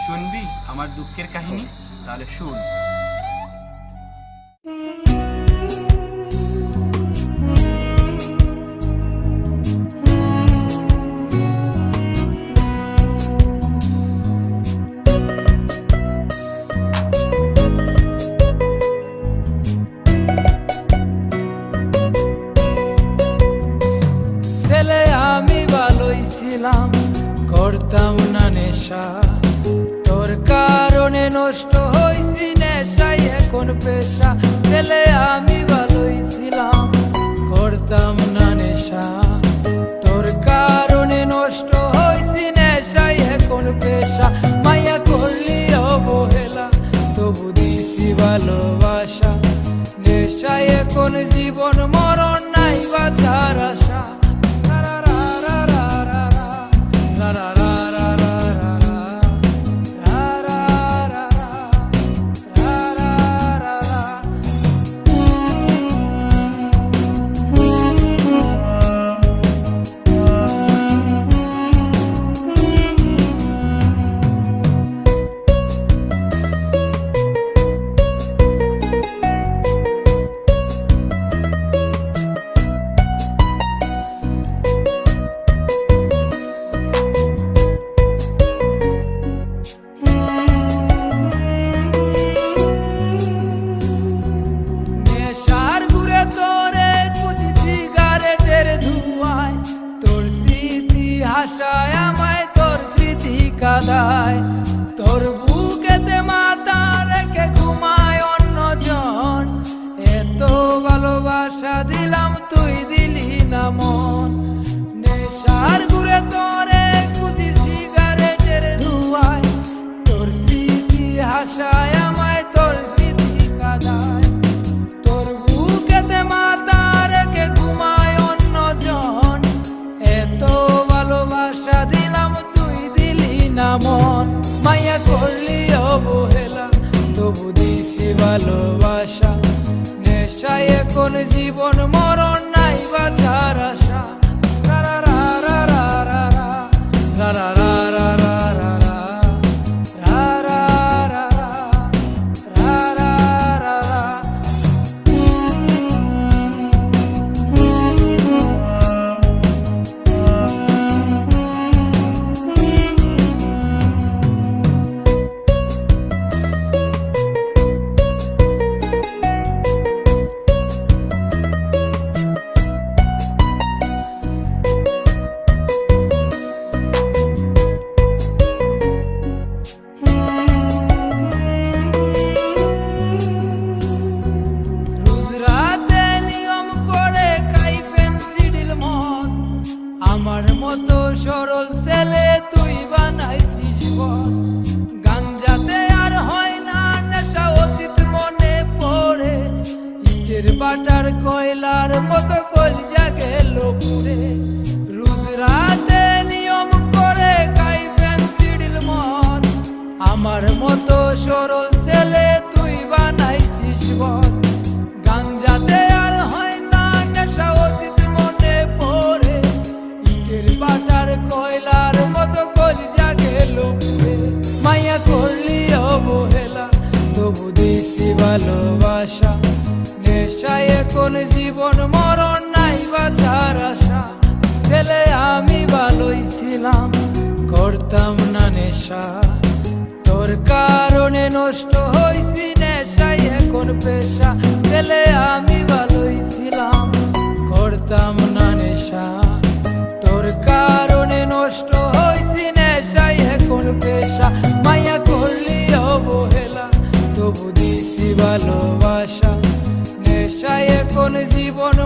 শুনবি আমার দুঃখের কাহিনী? তাহলে শুন। ছেলে আমি ভালোই ছিলাম, করতাম না নেশা, তোর কারণে নষ্ট হইছি নেশাই এখন পেশা। ছেলে আমি ভালোই ছিলাম, করতাম না নেশা, তোর কারণে নষ্ট হইছি নেশাই এখন পেশা। মায়া করলি অবহেলা, তবু দিছি ভালোবাসা, নেশাই এখন জীবন মরণ নাই বাঁচার আশা। আশায় আমায় তোর স্মৃতি কাঁদায়, তোর বুকেতে মাথা রেখে ঘুমায় অন্যজন। এত ভালোবাসা দিলাম তুই দিলি না মন। নেশার ঘুরে তোরে কুচি সিগারেটের ধোঁয়ায়, তোর স্মৃতি আশায় আমায় তোর স্মৃতি কাঁদায়, তোর বুকেতে মাথা রেখে ঘুমায় অন্যজন। এত ভালোবাসা দিলাম তুই দিলি না মন। মায়া করলি অবহেলা, তবু দিছি ভালোবাসা, নেশায় এখন জীবন মরণ নাই বাঁচার আশা। রা রা রা রা রা রা রা রা রা রা রা রা রা আমার মতো সরল ছেলে তুই বানাইছিস বল। গাঞ্জাতে আর হয় না নেশা, অতীত মনে পড়ে, ইটের বাটার কয়লার মতো কলজা গেল পুড়ে। রোজ রাতে নিয়ম করে খাই পেন্সিডিল মদ, আমার মতো সরল ছেলে তুই বানাইছিস বল। গাঞ্জাতে আর হয় না নেশা, অতীত মনে পড়ে, বাটার কয়লার মতো কলিজা গেল পুড়ে। মায়া করলি অবহেলা, তবু দিছি ভালোবাসা, নেশায় এখন জীবন মরণ নাই বাঁচার আশা। ছেলে আমি ভালোই ছিলাম, করতাম না নেশা, তোর কারণে নষ্ট হইছি নেশাই এখন পেশা। ছেলে আমি ভালোই ছিলাম, করতাম না নেশা, তোর কারণে নষ্ট হইছি নেশাই এখন পেশা। মায়া করলি অবহেলা, তবু দিছি ভালোবাসা, নেশাই এখন জীবন